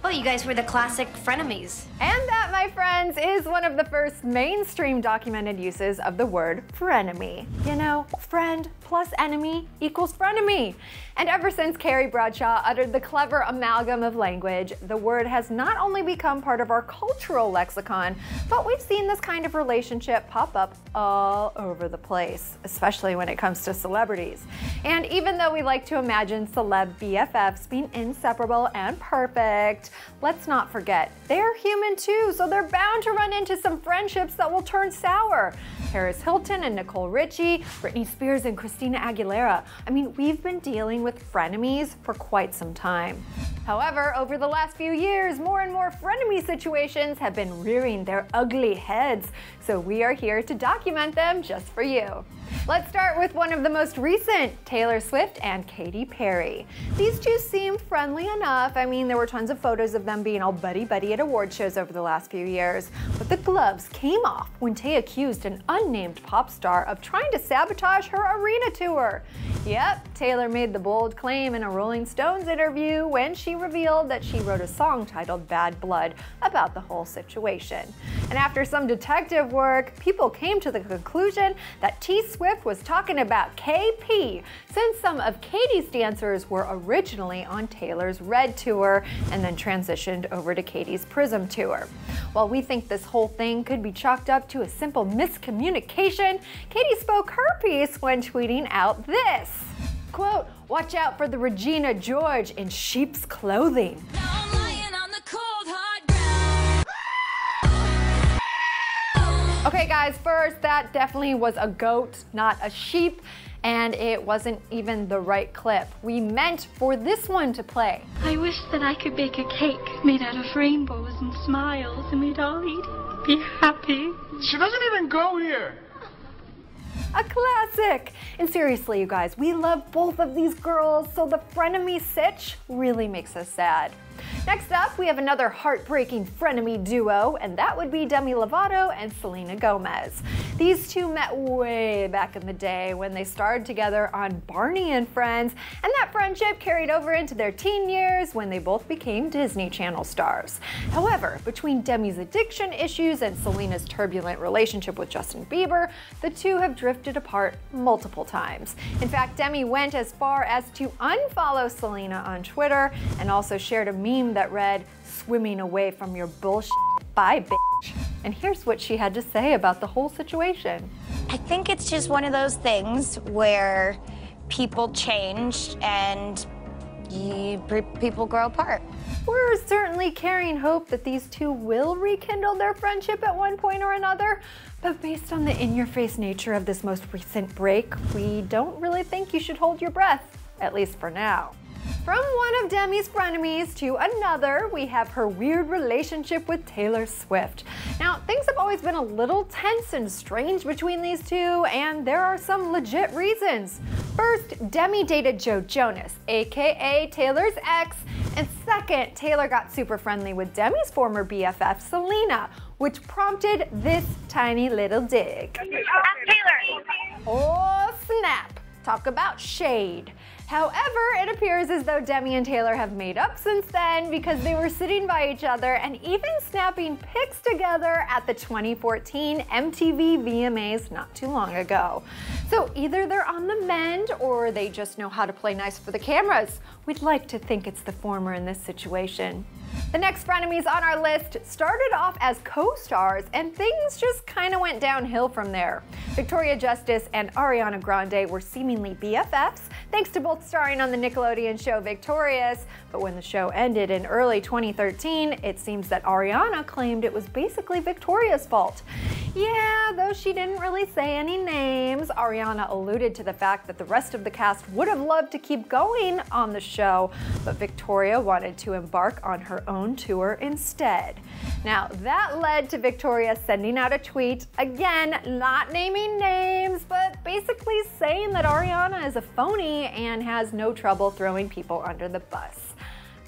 Oh, you guys were the classic frenemies. And that, my friends, is one of the first mainstream documented uses of the word frenemy. You know, friend plus enemy equals frenemy. And ever since Carrie Bradshaw uttered the clever amalgam of language, the word has not only become part of our cultural lexicon, but we've seen this kind of relationship pop up all over the place, especially when it comes to celebrities. And even though we like to imagine celeb BFFs being inseparable and perfect, let's not forget, they're human too, so they're bound to run into some friendships that will turn sour. Hilton and Nicole Richie, Britney Spears and Christina Aguilera. I mean, we've been dealing with frenemies for quite some time. However, over the last few years, more and more frenemy situations have been rearing their ugly heads, so we are here to document them just for you. Let's start with one of the most recent, Taylor Swift and Katy Perry. These two seemed friendly enough. I mean, there were tons of photos of them being all buddy-buddy at award shows over the last few years. But the gloves came off when Tay accused an unnamed pop star of trying to sabotage her arena tour. Yep, Taylor made the bold claim in a Rolling Stones interview when she revealed that she wrote a song titled Bad Blood about the whole situation. And after some detective work, people came to the conclusion that Swift was talking about KP, since some of Katy's dancers were originally on Taylor's Red tour and then transitioned over to Katy's Prism tour. While we think this whole thing could be chalked up to a simple miscommunication, Katy spoke her piece when tweeting out this. Quote, "Watch out for the Regina George in sheep's clothing." Okay guys, first, that definitely was a goat, not a sheep, and it wasn't even the right clip. We meant for this one to play. I wish that I could bake a cake made out of rainbows and smiles and we'd all eat it, be happy. She doesn't even go here. A classic! And seriously, you guys, we love both of these girls, so the frenemy sitch really makes us sad. Next up, we have another heartbreaking frenemy duo, and that would be Demi Lovato and Selena Gomez. These two met way back in the day when they starred together on Barney and Friends, and that friendship carried over into their teen years when they both became Disney Channel stars. However, between Demi's addiction issues and Selena's turbulent relationship with Justin Bieber, the two have drifted apart multiple times. In fact, Demi went as far as to unfollow Selena on Twitter and also shared a meme that read, "Swimming away from your bullshit, bye bitch." And here's what she had to say about the whole situation. I think it's just one of those things where people change and people grow apart. We're certainly carrying hope that these two will rekindle their friendship at one point or another, but based on the in-your-face nature of this most recent break, we don't really think you should hold your breath, at least for now. From one of Demi's frenemies to another, we have her weird relationship with Taylor Swift. Now, things have always been a little tense and strange between these two, and there are some legit reasons. First, Demi dated Joe Jonas, aka Taylor's ex, and second, Taylor got super friendly with Demi's former BFF, Selena, which prompted this tiny little dig. I'm Taylor. Oh, snap! Talk about shade. However, it appears as though Demi and Taylor have made up since then because they were sitting by each other and even snapping pics together at the 2014 MTV VMAs not too long ago. So either they're on the mend or they just know how to play nice for the cameras. We'd like to think it's the former in this situation. The next frenemies on our list started off as co-stars and things just kind of went downhill from there. Victoria Justice and Ariana Grande were seemingly BFFs thanks to both starring on the Nickelodeon show Victorious, but when the show ended in early 2013, it seems that Ariana claimed it was basically Victoria's fault. Yeah, though she didn't really say any names, Ariana alluded to the fact that the rest of the cast would have loved to keep going on the show, but Victoria wanted to embark on her own tour instead. Now, that led to Victoria sending out a tweet, again, not naming names, but basically saying that Ariana is a phony and has no trouble throwing people under the bus.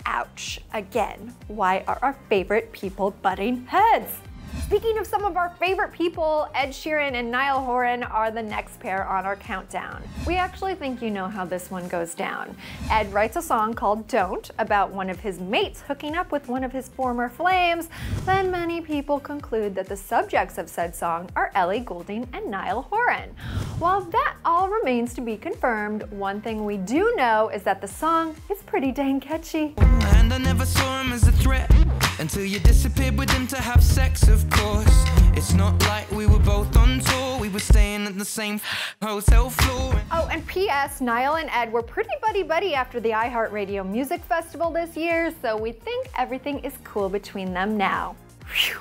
Ouch. Again, why are our favorite people butting heads? Speaking of some of our favorite people, Ed Sheeran and Niall Horan are the next pair on our countdown. We actually think you know how this one goes down. Ed writes a song called Don't about one of his mates hooking up with one of his former flames. Then many people conclude that the subjects of said song are Ellie Goulding and Niall Horan. While that all remains to be confirmed, one thing we do know is that the song is pretty dang catchy. And I never saw him as a threat until you disappeared with him to have sex, of course. It's not like we were both on tour, we were staying at the same hotel floor. Oh, and P.S. Niall and Ed were pretty buddy-buddy after the iHeartRadio Music Festival this year, so we think everything is cool between them now. Whew.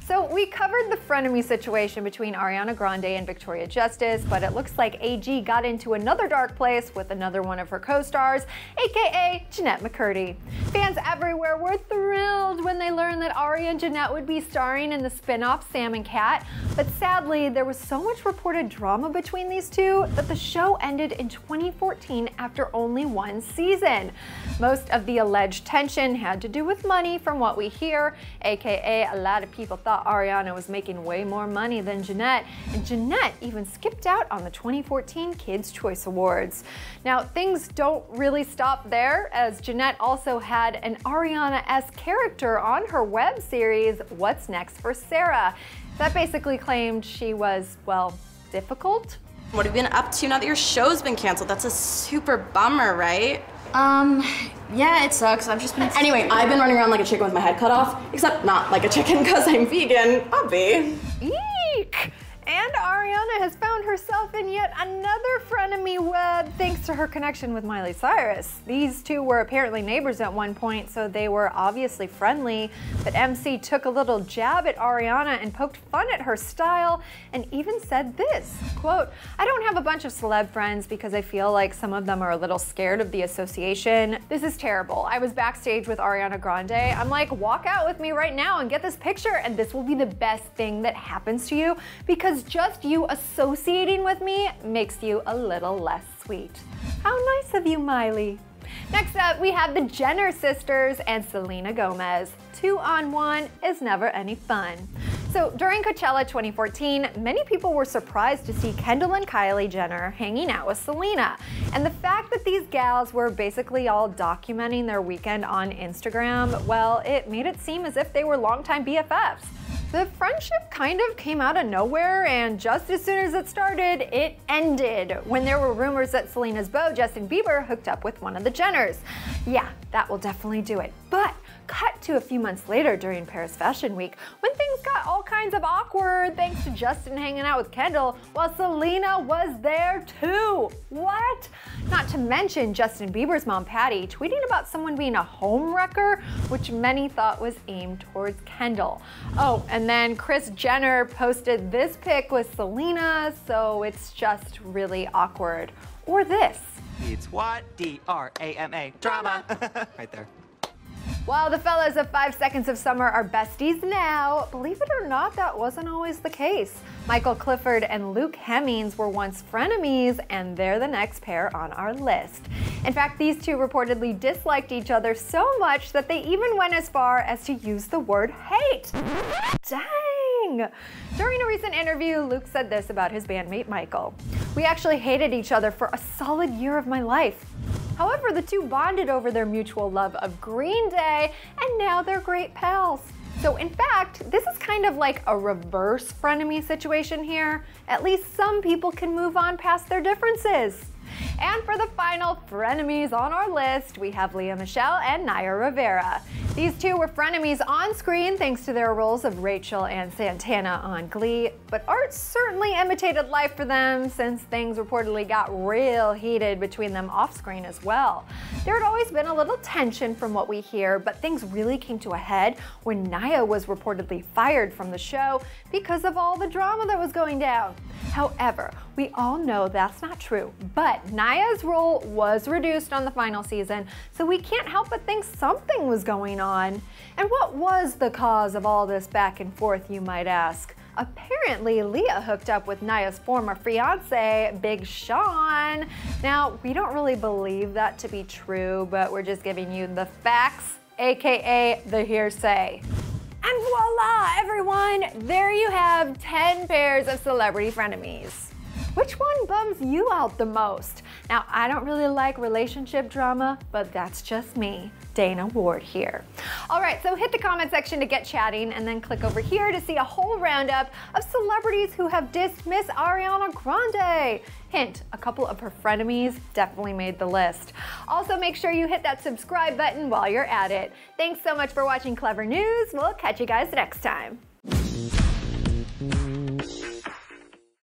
So we covered the frenemy situation between Ariana Grande and Victoria Justice, but it looks like AG got into another dark place with another one of her co-stars, aka Jennette McCurdy. Fans everywhere were thrilled when they learned that Ari and Jennette would be starring in the spin-off Sam and Cat, but sadly there was so much reported drama between these two that the show ended in 2014 after only one season. Most of the alleged tension had to do with money from what we hear, aka a lot of people thought Ariana was making way more money than Jennette, and Jennette even skipped out on the 2014 Kids' Choice Awards. Now, things don't really stop there, as Jennette also had an Ariana-esque character on her web series, What's Next for Sarah, that basically claimed she was, well, difficult. What have you been up to now that your show's been canceled? That's a super bummer, right? Yeah, it sucks. I've just been... Anyway, I've been running around like a chicken with my head cut off, except not like a chicken because I'm vegan, obvi. Eek! And Ariana has found herself in yet another frenemy web thanks to her connection with Miley Cyrus. These two were apparently neighbors at one point, so they were obviously friendly, but MC took a little jab at Ariana and poked fun at her style and even said this, quote, "I don't have a bunch of celeb friends because I feel like some of them are a little scared of the association. This is terrible. I was backstage with Ariana Grande. I'm like, walk out with me right now and get this picture and this will be the best thing that happens to you because just you associating with me makes you a little less sweet." How nice of you, Miley. Next up, we have the Jenner sisters and Selena Gomez. 2-on-1 is never any fun. So during Coachella 2014, many people were surprised to see Kendall and Kylie Jenner hanging out with Selena. And the fact that these gals were basically all documenting their weekend on Instagram, well, it made it seem as if they were longtime BFFs. The friendship kind of came out of nowhere, and just as soon as it started, it ended when there were rumors that Selena's beau, Justin Bieber, hooked up with one of the Jenners. Yeah, that will definitely do it. But cut to a few months later during Paris Fashion Week, when things got all kinds of awkward thanks to Justin hanging out with Kendall while Selena was there too. What? Not to mention Justin Bieber's mom, Patty, tweeting about someone being a home wrecker, which many thought was aimed towards Kendall. Oh, and then Kris Jenner posted this pic with Selena, so it's just really awkward. Or this. It's what? D-R-A-M-A. Drama. Right there. While the fellas of 5 Seconds of Summer are besties now, believe it or not, that wasn't always the case. Michael Clifford and Luke Hemmings were once frenemies, and they're the next pair on our list. In fact, these two reportedly disliked each other so much that they even went as far as to use the word hate. Dang! During a recent interview, Luke said this about his bandmate Michael. "We actually hated each other for a solid year of my life. However, the two bonded over their mutual love of Green Day, and now they're great pals." So in fact, this is kind of like a reverse frenemy situation here. At least some people can move on past their differences. And for the final frenemies on our list, we have Lea Michele and Naya Rivera. These two were frenemies on screen thanks to their roles of Rachel and Santana on Glee, but art certainly imitated life for them since things reportedly got real heated between them off screen as well. There had always been a little tension from what we hear, but things really came to a head when Naya was reportedly fired from the show because of all the drama that was going down. However, we all know that's not true, but Naya's role was reduced on the final season, so we can't help but think something was going on. And what was the cause of all this back and forth, you might ask? Apparently, Lea hooked up with Naya's former fiance, Big Sean. Now, we don't really believe that to be true, but we're just giving you the facts, aka the hearsay. And voila, everyone! There you have 10 pairs of celebrity frenemies. Which one bums you out the most? Now, I don't really like relationship drama, but that's just me, Dana Ward here. All right, so hit the comment section to get chatting and then click over here to see a whole roundup of celebrities who have dissed Miss Ariana Grande. Hint, a couple of her frenemies definitely made the list. Also, make sure you hit that subscribe button while you're at it. Thanks so much for watching Clevver News. We'll catch you guys next time.